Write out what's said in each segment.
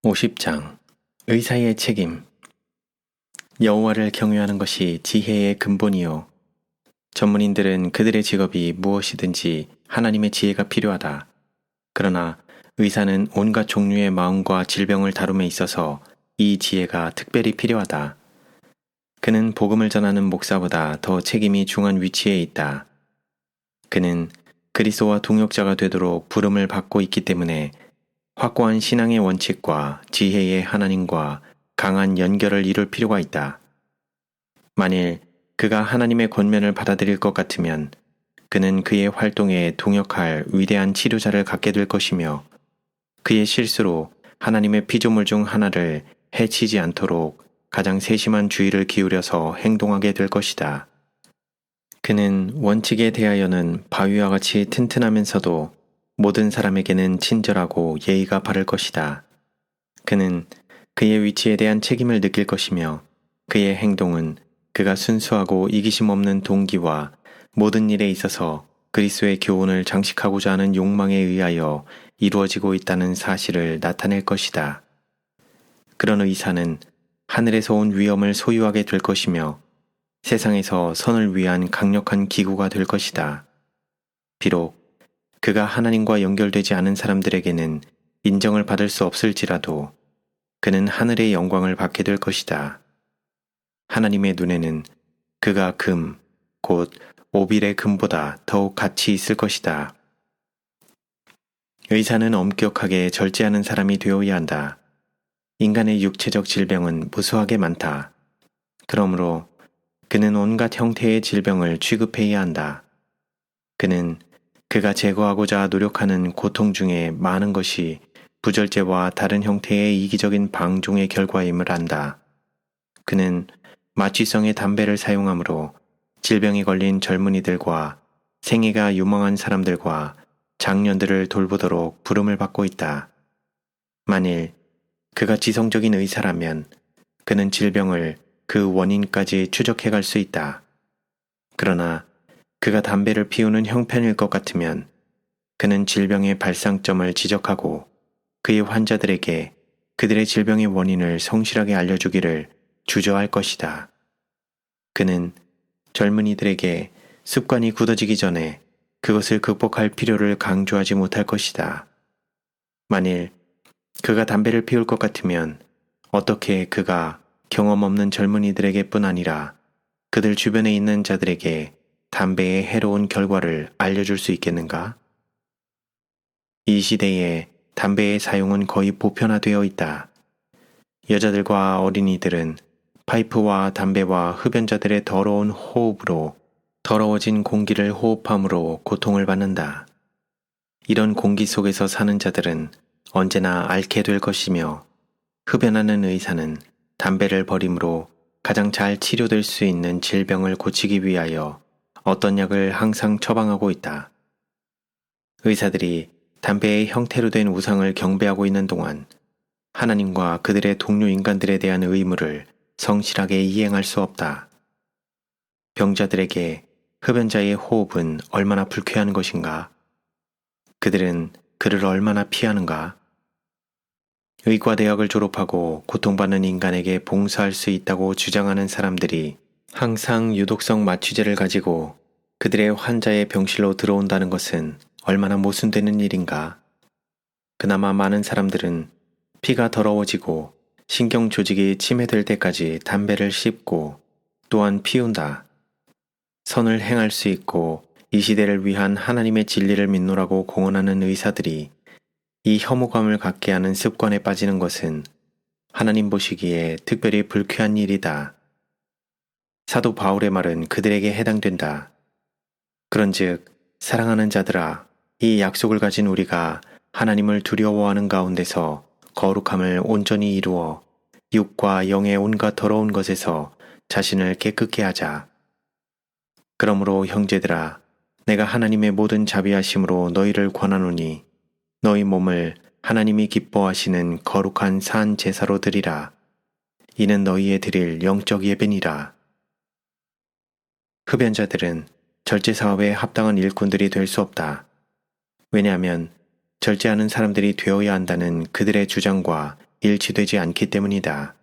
50장 의사의 책임. 여호와를 경외하는 것이 지혜의 근본이요. 전문인들은 그들의 직업이 무엇이든지 하나님의 지혜가 필요하다. 그러나 의사는 온갖 종류의 마음과 질병을 다룸에 있어서 이 지혜가 특별히 필요하다. 그는 복음을 전하는 목사보다 더 책임이 중한 위치에 있다. 그는 그리스도와 동역자가 되도록 부름을 받고 있기 때문에 확고한 신앙의 원칙과 지혜의 하나님과 강한 연결을 이룰 필요가 있다. 만일 그가 하나님의 권면을 받아들일 것 같으면 그는 그의 활동에 동역할 위대한 치료자를 갖게 될 것이며 그의 실수로 하나님의 피조물 중 하나를 해치지 않도록 가장 세심한 주의를 기울여서 행동하게 될 것이다. 그는 원칙에 대하여는 바위와 같이 튼튼하면서도 모든 사람에게는 친절하고 예의가 바를 것이다. 그는 그의 위치에 대한 책임을 느낄 것이며 그의 행동은 그가 순수하고 이기심 없는 동기와 모든 일에 있어서 그리스도의 교훈을 장식하고자 하는 욕망에 의하여 이루어지고 있다는 사실을 나타낼 것이다. 그런 의사는 하늘에서 온 위엄을 소유하게 될 것이며 세상에서 선을 위한 강력한 기구가 될 것이다. 비록 그가 하나님과 연결되지 않은 사람들에게는 인정을 받을 수 없을지라도 그는 하늘의 영광을 받게 될 것이다. 하나님의 눈에는 그가 금, 곧 오빌의 금보다 더욱 가치 있을 것이다. 의사는 엄격하게 절제하는 사람이 되어야 한다. 인간의 육체적 질병은 무수하게 많다. 그러므로 그는 온갖 형태의 질병을 취급해야 한다. 그는 그가 제거하고자 노력하는 고통 중에 많은 것이 부절제와 다른 형태의 이기적인 방종의 결과임을 안다. 그는 마취성의 담배를 사용하므로 질병이 걸린 젊은이들과 생애가 유망한 사람들과 장년들을 돌보도록 부름을 받고 있다. 만일 그가 지성적인 의사라면 그는 질병을 그 원인까지 추적해 갈 수 있다. 그러나 그가 담배를 피우는 형편일 것 같으면 그는 질병의 발상점을 지적하고 그의 환자들에게 그들의 질병의 원인을 성실하게 알려주기를 주저할 것이다. 그는 젊은이들에게 습관이 굳어지기 전에 그것을 극복할 필요를 강조하지 못할 것이다. 만일 그가 담배를 피울 것 같으면 어떻게 그가 경험 없는 젊은이들에게 뿐 아니라 그들 주변에 있는 자들에게 담배의 해로운 결과를 알려줄 수 있겠는가? 이 시대에 담배의 사용은 거의 보편화되어 있다. 여자들과 어린이들은 파이프와 담배와 흡연자들의 더러운 호흡으로 더러워진 공기를 호흡함으로 고통을 받는다. 이런 공기 속에서 사는 자들은 언제나 앓게 될 것이며 흡연하는 의사는 담배를 버림으로 가장 잘 치료될 수 있는 질병을 고치기 위하여 어떤 약을 항상 처방하고 있다. 의사들이 담배의 형태로 된 우상을 경배하고 있는 동안 하나님과 그들의 동료 인간들에 대한 의무를 성실하게 이행할 수 없다. 병자들에게 흡연자의 호흡은 얼마나 불쾌한 것인가? 그들은 그를 얼마나 피하는가? 의과대학을 졸업하고 고통받는 인간에게 봉사할 수 있다고 주장하는 사람들이 항상 유독성 마취제를 가지고 그들의 환자의 병실로 들어온다는 것은 얼마나 모순되는 일인가. 그나마 많은 사람들은 피가 더러워지고 신경 조직이 침해될 때까지 담배를 씹고 또한 피운다. 선을 행할 수 있고 이 시대를 위한 하나님의 진리를 믿노라고 공언하는 의사들이 이 혐오감을 갖게 하는 습관에 빠지는 것은 하나님 보시기에 특별히 불쾌한 일이다. 사도 바울의 말은 그들에게 해당된다. 그런즉 사랑하는 자들아, 이 약속을 가진 우리가 하나님을 두려워하는 가운데서 거룩함을 온전히 이루어 육과 영의 온갖 더러운 것에서 자신을 깨끗게 하자. 그러므로 형제들아, 내가 하나님의 모든 자비하심으로 너희를 권하노니 너희 몸을 하나님이 기뻐하시는 거룩한 산 제사로 드리라. 이는 너희의 드릴 영적 예배니라. 흡연자들은 절제 사업에 합당한 일꾼들이 될 수 없다. 왜냐하면 절제하는 사람들이 되어야 한다는 그들의 주장과 일치되지 않기 때문이다.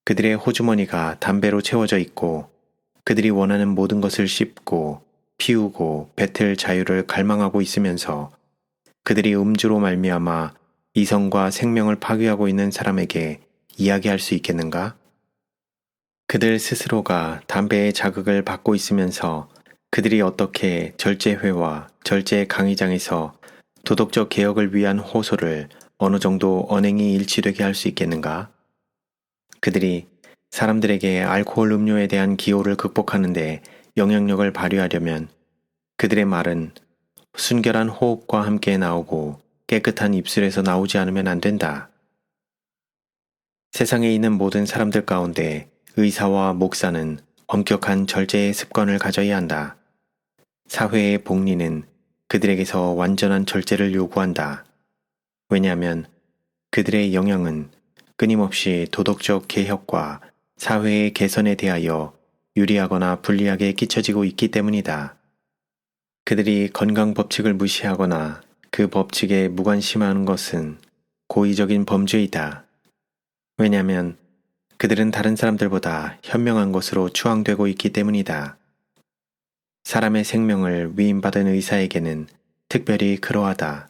그들의 호주머니가 담배로 채워져 있고 그들이 원하는 모든 것을 씹고 피우고 뱉을 자유를 갈망하고 있으면서 그들이 음주로 말미암아 이성과 생명을 파괴하고 있는 사람에게 이야기할 수 있겠는가? 그들 스스로가 담배의 자극을 받고 있으면서 그들이 어떻게 절제회와 절제 강의장에서 도덕적 개혁을 위한 호소를 어느 정도 언행이 일치되게 할 수 있겠는가? 그들이 사람들에게 알코올 음료에 대한 기호를 극복하는데 영향력을 발휘하려면 그들의 말은 순결한 호흡과 함께 나오고 깨끗한 입술에서 나오지 않으면 안 된다. 세상에 있는 모든 사람들 가운데 의사와 목사는 엄격한 절제의 습관을 가져야 한다. 사회의 복리는 그들에게서 완전한 절제를 요구한다. 왜냐하면 그들의 영향은 끊임없이 도덕적 개혁과 사회의 개선에 대하여 유리하거나 불리하게 끼쳐지고 있기 때문이다. 그들이 건강 법칙을 무시하거나 그 법칙에 무관심하는 것은 고의적인 범죄이다. 왜냐하면 그들은 다른 사람들보다 현명한 것으로 추앙되고 있기 때문이다. 사람의 생명을 위임받은 의사에게는 특별히 그러하다.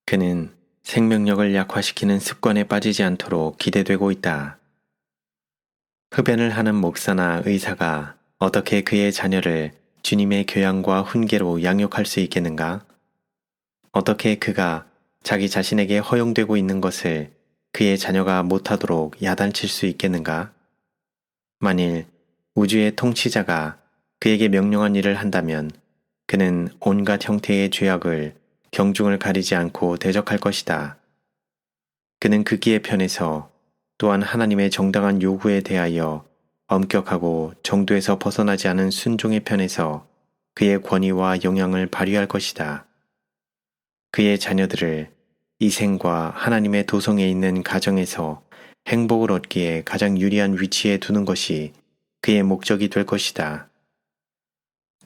그는 생명력을 약화시키는 습관에 빠지지 않도록 기대되고 있다. 흡연을 하는 목사나 의사가 어떻게 그의 자녀를 주님의 교양과 훈계로 양육할 수 있겠는가? 어떻게 그가 자기 자신에게 허용되고 있는 것을 그의 자녀가 못하도록 야단칠 수 있겠는가? 만일 우주의 통치자가 그에게 명령한 일을 한다면 그는 온갖 형태의 죄악을 경중을 가리지 않고 대적할 것이다. 그는 극기의 편에서 또한 하나님의 정당한 요구에 대하여 엄격하고 정도에서 벗어나지 않은 순종의 편에서 그의 권위와 영향을 발휘할 것이다. 그의 자녀들을 이 생과 하나님의 도성에 있는 가정에서 행복을 얻기에 가장 유리한 위치에 두는 것이 그의 목적이 될 것이다.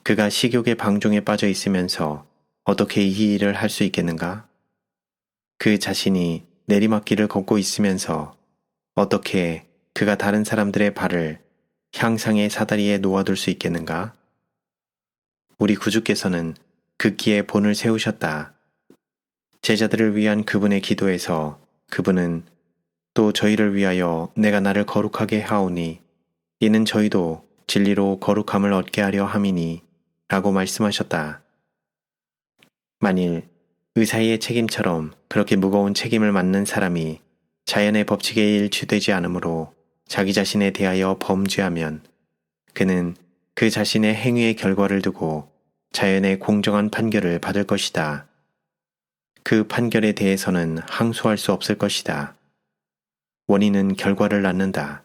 그가 식욕의 방종에 빠져 있으면서 어떻게 이 일을 할 수 있겠는가? 그 자신이 내리막길을 걷고 있으면서 어떻게 그가 다른 사람들의 발을 향상의 사다리에 놓아둘 수 있겠는가? 우리 구주께서는 극기의 본을 세우셨다. 제자들을 위한 그분의 기도에서 그분은 또 저희를 위하여 내가 나를 거룩하게 하오니 이는 저희도 진리로 거룩함을 얻게 하려 함이니 라고 말씀하셨다. 만일 의사의 책임처럼 그렇게 무거운 책임을 맡는 사람이 자연의 법칙에 일치되지 않으므로 자기 자신에 대하여 범죄하면 그는 그 자신의 행위의 결과를 두고 자연의 공정한 판결을 받을 것이다. 그 판결에 대해서는 항소할 수 없을 것이다. 원인은 결과를 낳는다.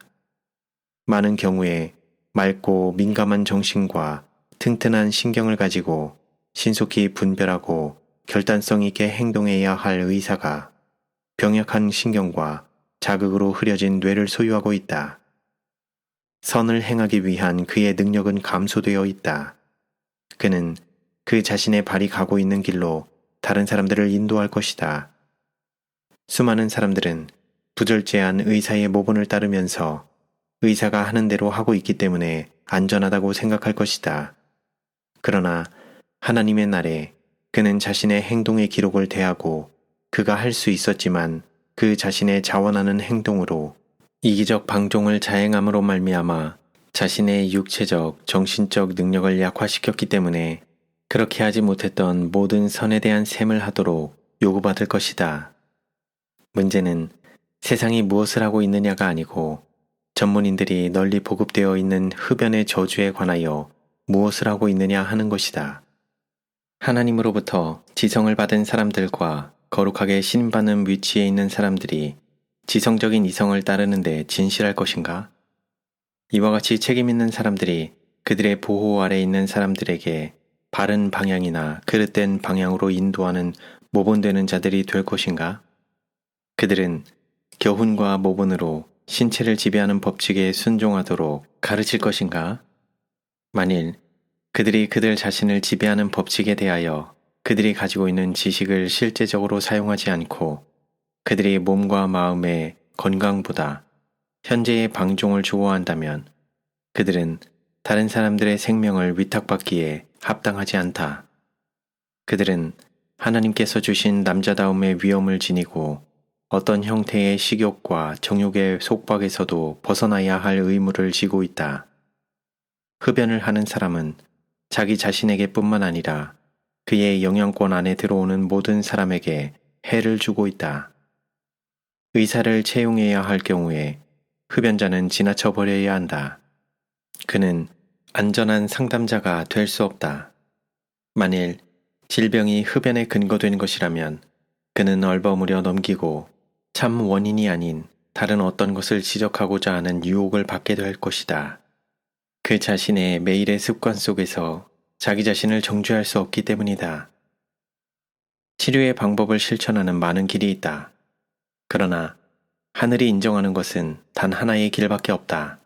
많은 경우에 맑고 민감한 정신과 튼튼한 신경을 가지고 신속히 분별하고 결단성 있게 행동해야 할 의사가 병약한 신경과 자극으로 흐려진 뇌를 소유하고 있다. 선을 행하기 위한 그의 능력은 감소되어 있다. 그는 그 자신의 발이 가고 있는 길로 다른 사람들을 인도할 것이다. 수많은 사람들은 부절제한 의사의 모본을 따르면서 의사가 하는 대로 하고 있기 때문에 안전하다고 생각할 것이다. 그러나 하나님의 날에 그는 자신의 행동의 기록을 대하고 그가 할 수 있었지만 그 자신의 자원하는 행동으로 이기적 방종을 자행함으로 말미암아 자신의 육체적, 정신적 능력을 약화시켰기 때문에 그렇게 하지 못했던 모든 선에 대한 셈을 하도록 요구받을 것이다. 문제는 세상이 무엇을 하고 있느냐가 아니고 전문인들이 널리 보급되어 있는 흡연의 저주에 관하여 무엇을 하고 있느냐 하는 것이다. 하나님으로부터 지성을 받은 사람들과 거룩하게 신임받는 위치에 있는 사람들이 지성적인 이성을 따르는데 진실할 것인가? 이와 같이 책임있는 사람들이 그들의 보호 아래 있는 사람들에게 바른 방향이나 그릇된 방향으로 인도하는 모본되는 자들이 될 것인가? 그들은 교훈과 모본으로 신체를 지배하는 법칙에 순종하도록 가르칠 것인가? 만일 그들이 그들 자신을 지배하는 법칙에 대하여 그들이 가지고 있는 지식을 실제적으로 사용하지 않고 그들이 몸과 마음의 건강보다 현재의 방종을 좋아한다면 그들은 다른 사람들의 생명을 위탁받기에 합당하지 않다. 그들은 하나님께서 주신 남자다움의 위엄을 지니고 어떤 형태의 식욕과 정욕의 속박에서도 벗어나야 할 의무를 지고 있다. 흡연을 하는 사람은 자기 자신에게 뿐만 아니라 그의 영향권 안에 들어오는 모든 사람에게 해를 주고 있다. 의사를 채용해야 할 경우에 흡연자는 지나쳐 버려야 한다. 그는 안전한 상담자가 될 수 없다. 만일 질병이 흡연에 근거된 것이라면 그는 얼버무려 넘기고 참 원인이 아닌 다른 어떤 것을 지적하고자 하는 유혹을 받게 될 것이다. 그 자신의 매일의 습관 속에서 자기 자신을 정죄할 수 없기 때문이다. 치료의 방법을 실천하는 많은 길이 있다. 그러나 하늘이 인정하는 것은 단 하나의 길밖에 없다.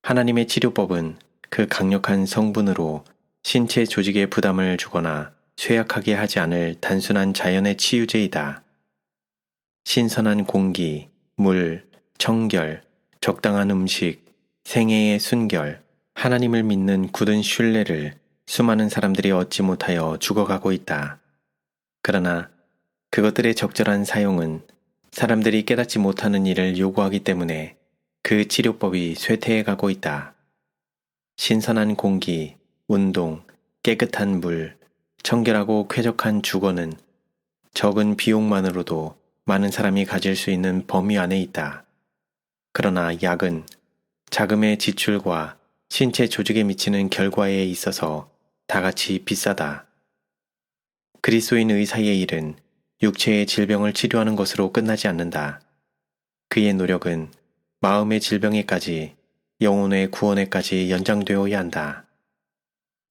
하나님의 치료법은 그 강력한 성분으로 신체 조직에 부담을 주거나 쇠약하게 하지 않을 단순한 자연의 치유제이다. 신선한 공기, 물, 청결, 적당한 음식, 생애의 순결, 하나님을 믿는 굳은 신뢰를 수많은 사람들이 얻지 못하여 죽어가고 있다. 그러나 그것들의 적절한 사용은 사람들이 깨닫지 못하는 일을 요구하기 때문에 그 치료법이 쇠퇴해가고 있다. 신선한 공기, 운동, 깨끗한 물, 청결하고 쾌적한 주거는 적은 비용만으로도 많은 사람이 가질 수 있는 범위 안에 있다. 그러나 약은 자금의 지출과 신체 조직에 미치는 결과에 있어서 다같이 비싸다. 그리스도인 의사의 일은 육체의 질병을 치료하는 것으로 끝나지 않는다. 그의 노력은 마음의 질병에까지, 영혼의 구원에까지 연장되어야 한다.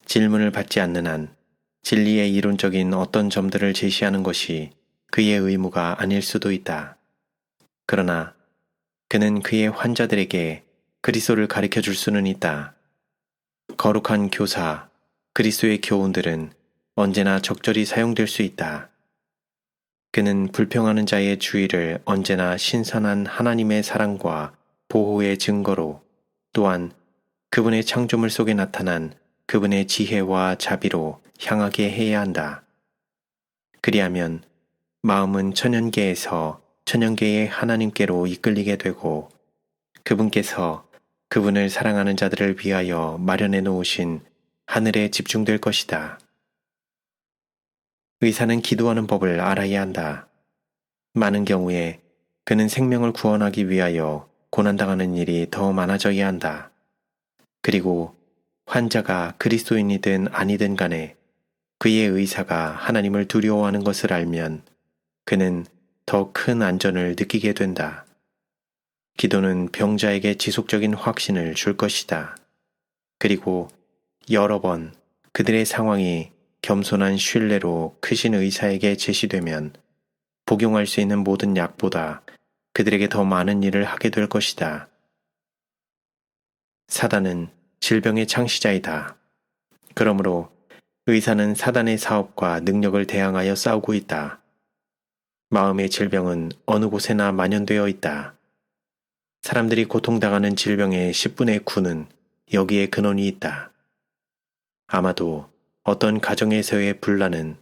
질문을 받지 않는 한 진리의 이론적인 어떤 점들을 제시하는 것이 그의 의무가 아닐 수도 있다. 그러나 그는 그의 환자들에게 그리스도를 가르쳐 줄 수는 있다. 거룩한 교사, 그리스도의 교훈들은 언제나 적절히 사용될 수 있다. 그는 불평하는 자의 주의를 언제나 신선한 하나님의 사랑과 보호의 증거로, 또한 그분의 창조물 속에 나타난 그분의 지혜와 자비로 향하게 해야 한다. 그리하면 마음은 천연계에서 천연계의 하나님께로 이끌리게 되고 그분께서 그분을 사랑하는 자들을 위하여 마련해 놓으신 하늘에 집중될 것이다. 의사는 기도하는 법을 알아야 한다. 많은 경우에 그는 생명을 구원하기 위하여 고난당하는 일이 더 많아져야 한다. 그리고 환자가 그리스도인이든 아니든 간에 그의 의사가 하나님을 두려워하는 것을 알면 그는 더 큰 안전을 느끼게 된다. 기도는 병자에게 지속적인 확신을 줄 것이다. 그리고 여러 번 그들의 상황이 겸손한 신뢰로 크신 의사에게 제시되면 복용할 수 있는 모든 약보다 그들에게 더 많은 일을 하게 될 것이다. 사단은 질병의 창시자이다. 그러므로 의사는 사단의 사업과 능력을 대항하여 싸우고 있다. 마음의 질병은 어느 곳에나 만연되어 있다. 사람들이 고통당하는 질병의 10분의 9는 여기에 근원이 있다. 아마도 어떤 가정에서의 분란은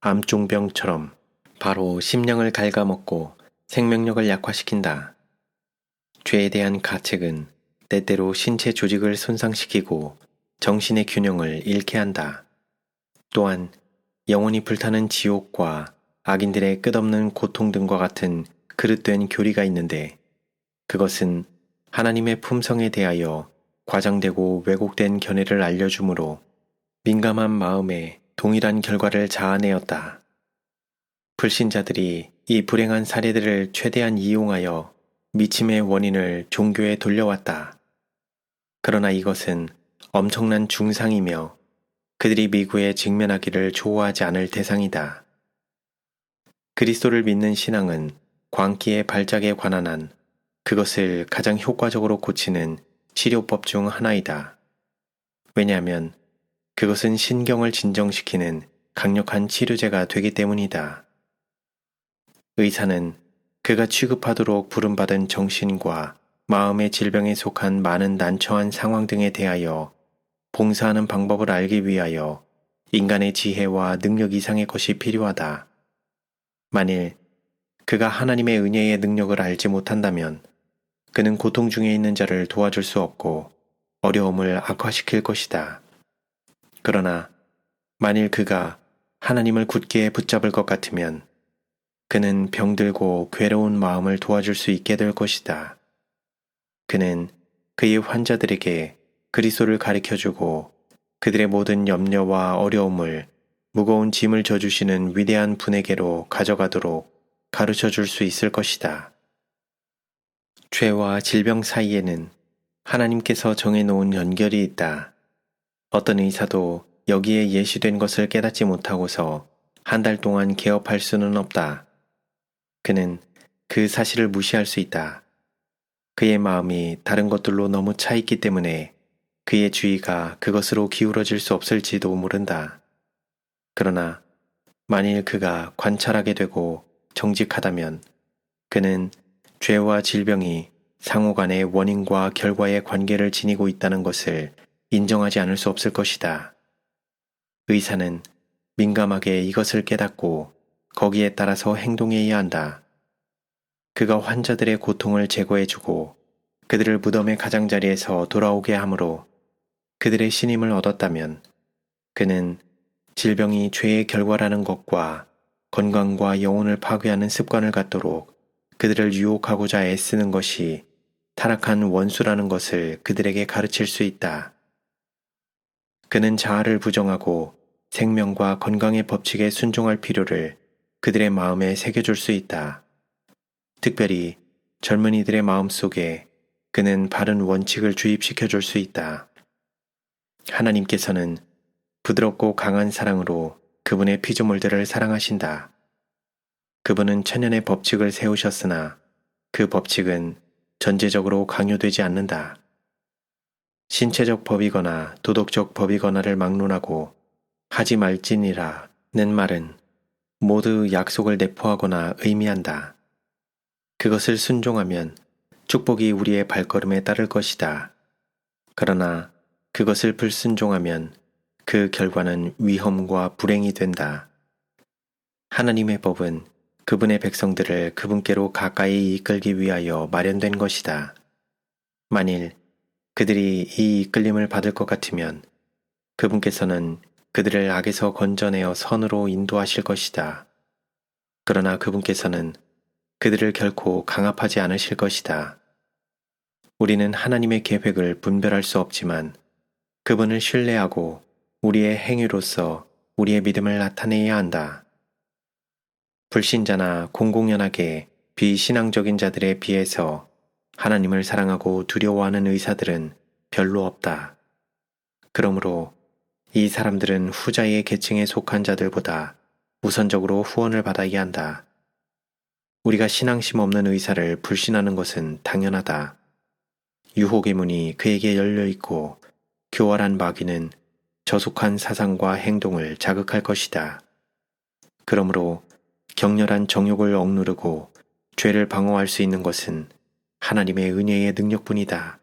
암종병처럼 바로 심령을 갉아먹고 생명력을 약화시킨다. 죄에 대한 가책은 때때로 신체 조직을 손상시키고 정신의 균형을 잃게 한다. 또한 영혼이 불타는 지옥과 악인들의 끝없는 고통 등과 같은 그릇된 교리가 있는데 그것은 하나님의 품성에 대하여 과장되고 왜곡된 견해를 알려주므로 민감한 마음에 동일한 결과를 자아내었다. 불신자들이 이 불행한 사례들을 최대한 이용하여 미침의 원인을 종교에 돌려왔다. 그러나 이것은 엄청난 중상이며 그들이 미구에 직면하기를 좋아하지 않을 대상이다. 그리스도를 믿는 신앙은 광기의 발작에 관한 한 그것을 가장 효과적으로 고치는 치료법 중 하나이다. 왜냐하면 그것은 신경을 진정시키는 강력한 치료제가 되기 때문이다. 의사는 그가 취급하도록 부름받은 정신과 마음의 질병에 속한 많은 난처한 상황 등에 대하여 봉사하는 방법을 알기 위하여 인간의 지혜와 능력 이상의 것이 필요하다. 만일 그가 하나님의 은혜의 능력을 알지 못한다면 그는 고통 중에 있는 자를 도와줄 수 없고 어려움을 악화시킬 것이다. 그러나 만일 그가 하나님을 굳게 붙잡을 것 같으면 그는 병들고 괴로운 마음을 도와줄 수 있게 될 것이다. 그는 그의 환자들에게 그리스도를 가르쳐주고 그들의 모든 염려와 어려움을 무거운 짐을 져주시는 위대한 분에게로 가져가도록 가르쳐 줄 수 있을 것이다. 죄와 질병 사이에는 하나님께서 정해놓은 연결이 있다. 어떤 의사도 여기에 예시된 것을 깨닫지 못하고서 한 달 동안 개업할 수는 없다. 그는 그 사실을 무시할 수 있다. 그의 마음이 다른 것들로 너무 차 있기 때문에 그의 주의가 그것으로 기울어질 수 없을지도 모른다. 그러나 만일 그가 관찰하게 되고 정직하다면 그는 죄와 질병이 상호간의 원인과 결과의 관계를 지니고 있다는 것을 인정하지 않을 수 없을 것이다. 의사는 민감하게 이것을 깨닫고 거기에 따라서 행동해야 한다. 그가 환자들의 고통을 제거해주고 그들을 무덤의 가장자리에서 돌아오게 하므로 그들의 신임을 얻었다면 그는 질병이 죄의 결과라는 것과 건강과 영혼을 파괴하는 습관을 갖도록 그들을 유혹하고자 애쓰는 것이 타락한 원수라는 것을 그들에게 가르칠 수 있다. 그는 자아를 부정하고 생명과 건강의 법칙에 순종할 필요를 그들의 마음에 새겨줄 수 있다. 특별히 젊은이들의 마음속에 그는 바른 원칙을 주입시켜 줄 수 있다. 하나님께서는 부드럽고 강한 사랑으로 그분의 피조물들을 사랑하신다. 그분은 천연의 법칙을 세우셨으나 그 법칙은 전제적으로 강요되지 않는다. 신체적 법이거나 도덕적 법이거나를 막론하고 하지 말지니라는 말은 모두 약속을 내포하거나 의미한다. 그것을 순종하면 축복이 우리의 발걸음에 따를 것이다. 그러나 그것을 불순종하면 그 결과는 위험과 불행이 된다. 하나님의 법은 그분의 백성들을 그분께로 가까이 이끌기 위하여 마련된 것이다. 만일 그들이 이 이끌림을 받을 것 같으면 그분께서는 그들을 악에서 건져내어 선으로 인도하실 것이다. 그러나 그분께서는 그들을 결코 강압하지 않으실 것이다. 우리는 하나님의 계획을 분별할 수 없지만 그분을 신뢰하고 우리의 행위로서 우리의 믿음을 나타내야 한다. 불신자나 공공연하게 비신앙적인 자들에 비해서 하나님을 사랑하고 두려워하는 의사들은 별로 없다. 그러므로 이 사람들은 후자의 계층에 속한 자들보다 우선적으로 후원을 받아야 한다. 우리가 신앙심 없는 의사를 불신하는 것은 당연하다. 유혹의 문이 그에게 열려 있고 교활한 마귀는 저속한 사상과 행동을 자극할 것이다. 그러므로 격렬한 정욕을 억누르고 죄를 방어할 수 있는 것은 하나님의 은혜의 능력뿐이다.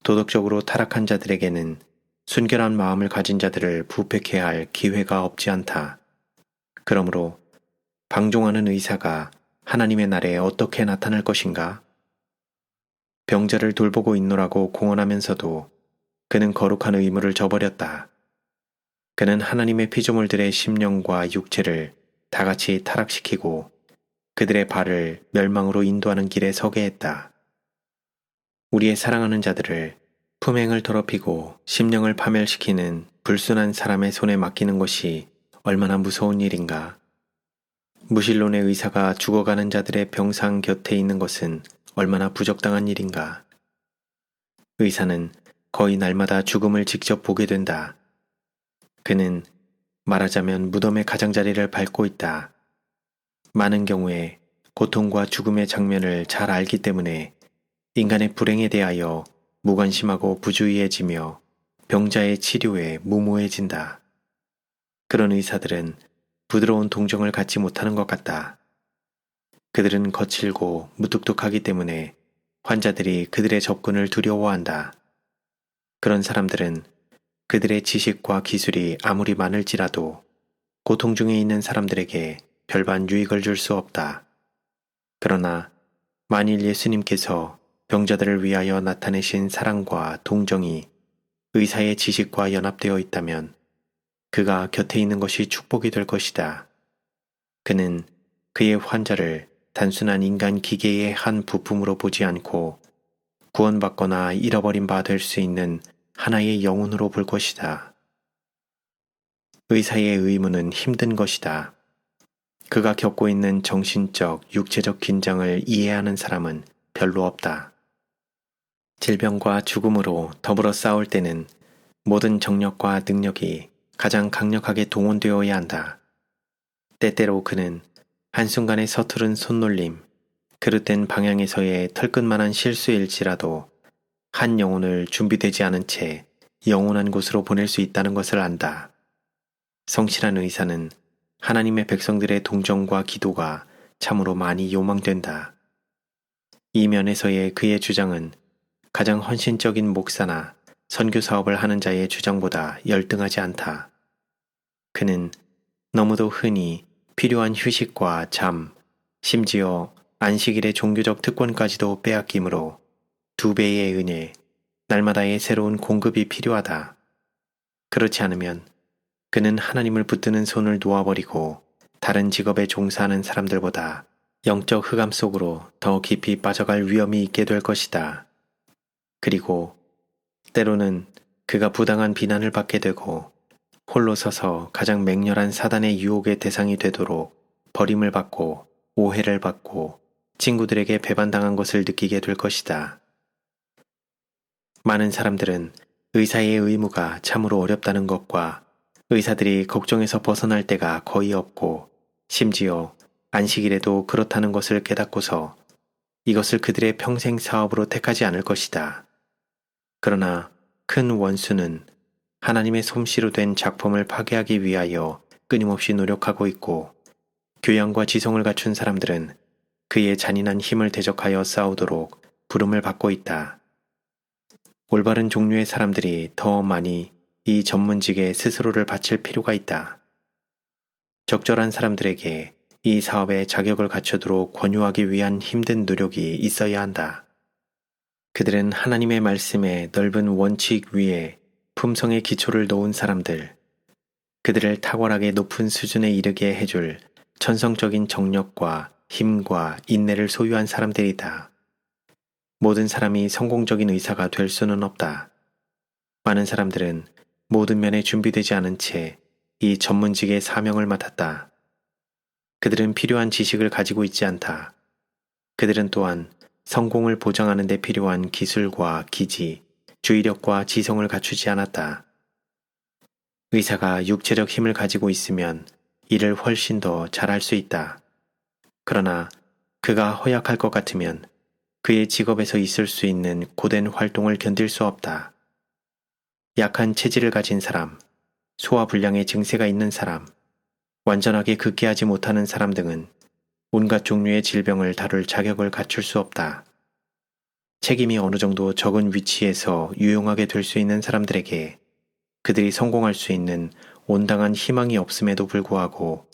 도덕적으로 타락한 자들에게는 순결한 마음을 가진 자들을 부패케 할 기회가 없지 않다. 그러므로 방종하는 의사가 하나님의 날에 어떻게 나타날 것인가? 병자를 돌보고 있노라고 공언하면서도 그는 거룩한 의무를 저버렸다. 그는 하나님의 피조물들의 심령과 육체를 다같이 타락시키고 그들의 발을 멸망으로 인도하는 길에 서게 했다. 우리의 사랑하는 자들을 품행을 더럽히고 심령을 파멸시키는 불순한 사람의 손에 맡기는 것이 얼마나 무서운 일인가. 무신론의 의사가 죽어가는 자들의 병상 곁에 있는 것은 얼마나 부적당한 일인가. 의사는 거의 날마다 죽음을 직접 보게 된다. 그는 말하자면 무덤의 가장자리를 밟고 있다. 많은 경우에 고통과 죽음의 장면을 잘 알기 때문에 인간의 불행에 대하여 무관심하고 부주의해지며 병자의 치료에 무모해진다. 그런 의사들은 부드러운 동정을 갖지 못하는 것 같다. 그들은 거칠고 무뚝뚝하기 때문에 환자들이 그들의 접근을 두려워한다. 그런 사람들은 그들의 지식과 기술이 아무리 많을지라도 고통 중에 있는 사람들에게 별반 유익을 줄 수 없다. 그러나 만일 예수님께서 병자들을 위하여 나타내신 사랑과 동정이 의사의 지식과 연합되어 있다면 그가 곁에 있는 것이 축복이 될 것이다. 그는 그의 환자를 단순한 인간 기계의 한 부품으로 보지 않고 구원받거나 잃어버린 바 될 수 있는 하나의 영혼으로 볼 것이다. 의사의 의무는 힘든 것이다. 그가 겪고 있는 정신적, 육체적 긴장을 이해하는 사람은 별로 없다. 질병과 죽음으로 더불어 싸울 때는 모든 정력과 능력이 가장 강력하게 동원되어야 한다. 때때로 그는 한순간의 서투른 손놀림, 그릇된 방향에서의 털끝만한 실수일지라도 한 영혼을 준비되지 않은 채 영원한 곳으로 보낼 수 있다는 것을 안다. 성실한 의사는 하나님의 백성들의 동정과 기도가 참으로 많이 요망된다. 이 면에서의 그의 주장은 가장 헌신적인 목사나 선교 사업을 하는 자의 주장보다 열등하지 않다. 그는 너무도 흔히 필요한 휴식과 잠, 심지어 안식일의 종교적 특권까지도 빼앗기므로 2배의 은혜, 날마다의 새로운 공급이 필요하다. 그렇지 않으면 그는 하나님을 붙드는 손을 놓아버리고 다른 직업에 종사하는 사람들보다 영적 흑암 속으로 더 깊이 빠져갈 위험이 있게 될 것이다. 그리고 때로는 그가 부당한 비난을 받게 되고 홀로 서서 가장 맹렬한 사단의 유혹의 대상이 되도록 버림을 받고 오해를 받고 친구들에게 배반당한 것을 느끼게 될 것이다. 많은 사람들은 의사의 의무가 참으로 어렵다는 것과 의사들이 걱정에서 벗어날 때가 거의 없고 심지어 안식일에도 그렇다는 것을 깨닫고서 이것을 그들의 평생 사업으로 택하지 않을 것이다. 그러나 큰 원수는 하나님의 솜씨로 된 작품을 파괴하기 위하여 끊임없이 노력하고 있고 교양과 지성을 갖춘 사람들은 그의 잔인한 힘을 대적하여 싸우도록 부름을 받고 있다. 올바른 종류의 사람들이 더 많이 이 전문직에 스스로를 바칠 필요가 있다. 적절한 사람들에게 이 사업에 자격을 갖추도록 권유하기 위한 힘든 노력이 있어야 한다. 그들은 하나님의 말씀의 넓은 원칙 위에 품성의 기초를 놓은 사람들, 그들을 탁월하게 높은 수준에 이르게 해줄 천성적인 정력과 힘과 인내를 소유한 사람들이다. 모든 사람이 성공적인 의사가 될 수는 없다. 많은 사람들은 모든 면에 준비되지 않은 채 이 전문직의 사명을 맡았다. 그들은 필요한 지식을 가지고 있지 않다. 그들은 또한 성공을 보장하는 데 필요한 기술과 기지, 주의력과 지성을 갖추지 않았다. 의사가 육체적 힘을 가지고 있으면 일을 훨씬 더 잘할 수 있다. 그러나 그가 허약할 것 같으면 그의 직업에서 있을 수 있는 고된 활동을 견딜 수 없다. 약한 체질을 가진 사람, 소화불량의 증세가 있는 사람, 완전하게 극기하지 못하는 사람 등은 온갖 종류의 질병을 다룰 자격을 갖출 수 없다. 책임이 어느 정도 적은 위치에서 유용하게 될 수 있는 사람들에게 그들이 성공할 수 있는 온당한 희망이 없음에도 불구하고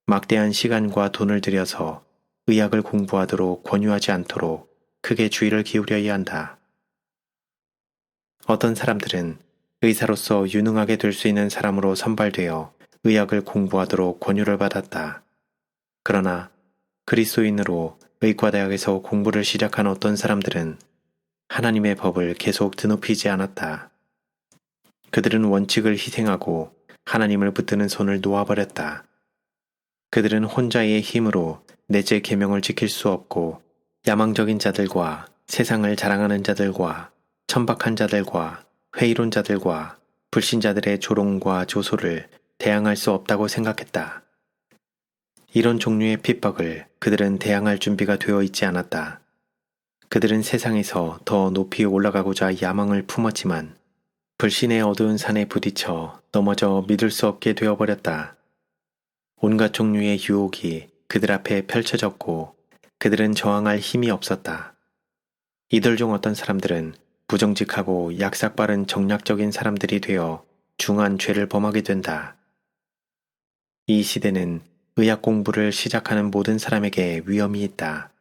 막대한 시간과 돈을 들여서 의학을 공부하도록 권유하지 않도록 크게 주의를 기울여야 한다. 어떤 사람들은 의사로서 유능하게 될 수 있는 사람으로 선발되어 의학을 공부하도록 권유를 받았다. 그러나 그리스도인으로 의과대학에서 공부를 시작한 어떤 사람들은 하나님의 법을 계속 드높이지 않았다. 그들은 원칙을 희생하고 하나님을 붙드는 손을 놓아버렸다. 그들은 혼자의 힘으로 넷째 계명을 지킬 수 없고 야망적인 자들과 세상을 자랑하는 자들과 천박한 자들과 회의론자들과 불신자들의 조롱과 조소를 대항할 수 없다고 생각했다. 이런 종류의 핍박을 그들은 대항할 준비가 되어 있지 않았다. 그들은 세상에서 더 높이 올라가고자 야망을 품었지만 불신의 어두운 산에 부딪혀 넘어져 믿을 수 없게 되어버렸다. 온갖 종류의 유혹이 그들 앞에 펼쳐졌고 그들은 저항할 힘이 없었다. 이들 중 어떤 사람들은 부정직하고 약삭빠른 정략적인 사람들이 되어 중한 죄를 범하게 된다. 이 시대는 의학 공부를 시작하는 모든 사람에게 위험이 있다.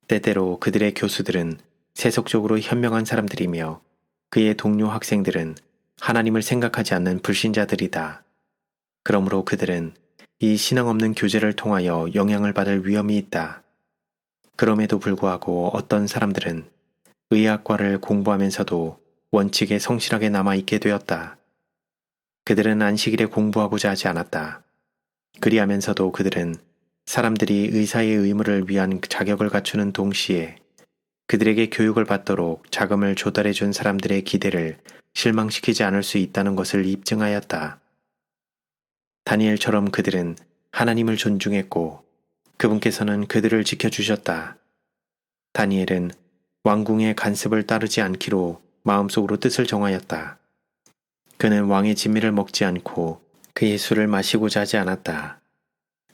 때때로 그들의 교수들은 세속적으로 현명한 사람들이며 그의 동료 학생들은 하나님을 생각하지 않는 불신자들이다. 그러므로 그들은 이 신앙 없는 교제를 통하여 영향을 받을 위험이 있다. 그럼에도 불구하고 어떤 사람들은 의학과를 공부하면서도 원칙에 성실하게 남아있게 되었다. 그들은 안식일에 공부하고자 하지 않았다. 그리하면서도 그들은 사람들이 의사의 의무를 위한 자격을 갖추는 동시에 그들에게 교육을 받도록 자금을 조달해 준 사람들의 기대를 실망시키지 않을 수 있다는 것을 입증하였다. 다니엘처럼 그들은 하나님을 존중했고 그분께서는 그들을 지켜주셨다. 다니엘은 왕궁의 간섭을 따르지 않기로 마음속으로 뜻을 정하였다. 그는 왕의 진미를 먹지 않고 그의 술을 마시고자 하지 않았다.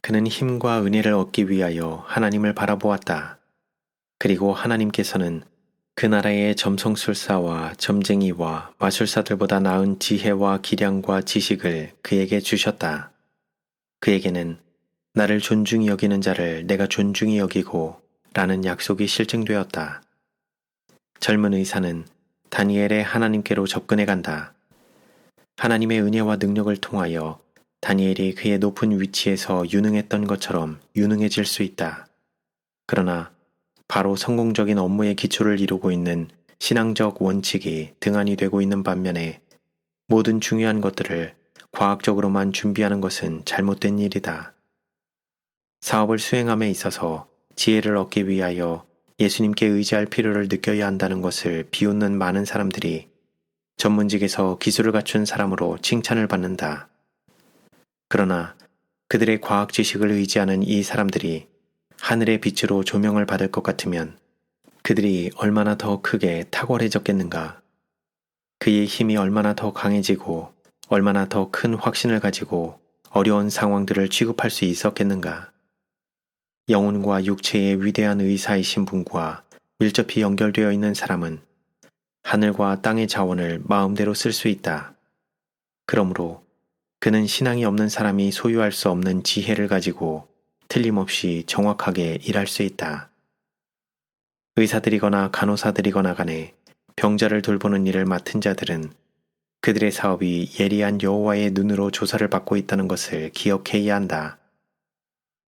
그는 힘과 은혜를 얻기 위하여 하나님을 바라보았다. 그리고 하나님께서는 그 나라의 점성술사와 점쟁이와 마술사들보다 나은 지혜와 기량과 지식을 그에게 주셨다. 그에게는 나를 존중히 여기는 자를 내가 존중히 여기고 라는 약속이 실증되었다. 젊은 의사는 다니엘의 하나님께로 접근해 간다. 하나님의 은혜와 능력을 통하여 다니엘이 그의 높은 위치에서 유능했던 것처럼 유능해질 수 있다. 그러나 바로 성공적인 업무의 기초를 이루고 있는 신앙적 원칙이 등한이 되고 있는 반면에 모든 중요한 것들을 과학적으로만 준비하는 것은 잘못된 일이다. 사업을 수행함에 있어서 지혜를 얻기 위하여 예수님께 의지할 필요를 느껴야 한다는 것을 비웃는 많은 사람들이 전문직에서 기술을 갖춘 사람으로 칭찬을 받는다. 그러나 그들의 과학 지식을 의지하는 이 사람들이 하늘의 빛으로 조명을 받을 것 같으면 그들이 얼마나 더 크게 탁월해졌겠는가. 그의 힘이 얼마나 더 강해지고 얼마나 더 큰 확신을 가지고 어려운 상황들을 취급할 수 있었겠는가. 영혼과 육체의 위대한 의사이신 분과 밀접히 연결되어 있는 사람은 하늘과 땅의 자원을 마음대로 쓸 수 있다. 그러므로 그는 신앙이 없는 사람이 소유할 수 없는 지혜를 가지고 틀림없이 정확하게 일할 수 있다. 의사들이거나 간호사들이거나 간에 병자를 돌보는 일을 맡은 자들은 그들의 사업이 예리한 여호와의 눈으로 조사를 받고 있다는 것을 기억해야 한다.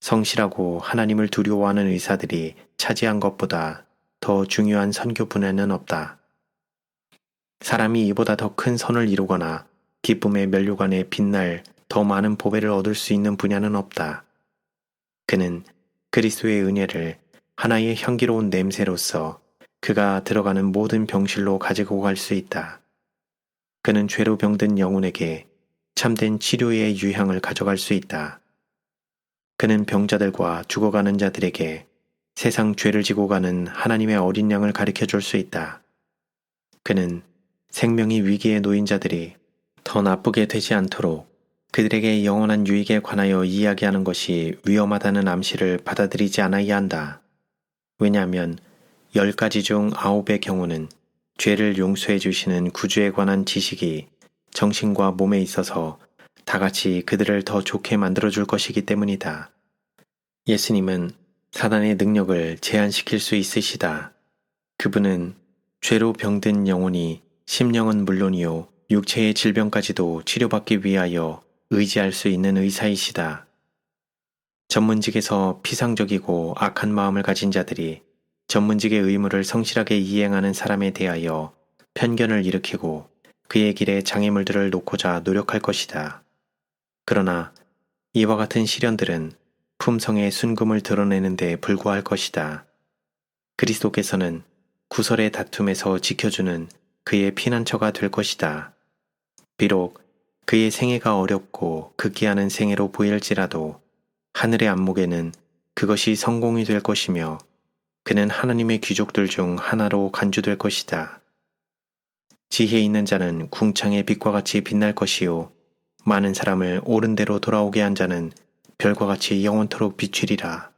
성실하고 하나님을 두려워하는 의사들이 차지한 것보다 더 중요한 선교 분야는 없다. 사람이 이보다 더 큰 선을 이루거나 기쁨의 면류관에 빛날 더 많은 보배를 얻을 수 있는 분야는 없다. 그는 그리스도의 은혜를 하나의 향기로운 냄새로서 그가 들어가는 모든 병실로 가지고 갈 수 있다. 그는 죄로 병든 영혼에게 참된 치료의 유향을 가져갈 수 있다. 그는 병자들과 죽어가는 자들에게 세상 죄를 지고 가는 하나님의 어린 양을 가르쳐 줄 수 있다. 그는 생명이 위기에 놓인 자들이 더 나쁘게 되지 않도록 그들에게 영원한 유익에 관하여 이야기하는 것이 위험하다는 암시를 받아들이지 않아야 한다. 왜냐하면 10가지 중 9의 경우는 죄를 용서해 주시는 구주에 관한 지식이 정신과 몸에 있어서 다같이 그들을 더 좋게 만들어줄 것이기 때문이다. 예수님은 사단의 능력을 제한시킬 수 있으시다. 그분은 죄로 병든 영혼이 심령은 물론이요 육체의 질병까지도 치료받기 위하여 의지할 수 있는 의사이시다. 전문직에서 피상적이고 악한 마음을 가진 자들이 전문직의 의무를 성실하게 이행하는 사람에 대하여 편견을 일으키고 그의 길에 장애물들을 놓고자 노력할 것이다. 그러나 이와 같은 시련들은 품성의 순금을 드러내는 데 불과할 것이다. 그리스도께서는 구설의 다툼에서 지켜주는 그의 피난처가 될 것이다. 비록 그의 생애가 어렵고 극기하는 생애로 보일지라도 하늘의 안목에는 그것이 성공이 될 것이며 그는 하나님의 귀족들 중 하나로 간주될 것이다. 지혜 있는 자는 궁창의 빛과 같이 빛날 것이요 많은 사람을 옳은 대로 돌아오게 한 자는 별과 같이 영원토록 비추리라.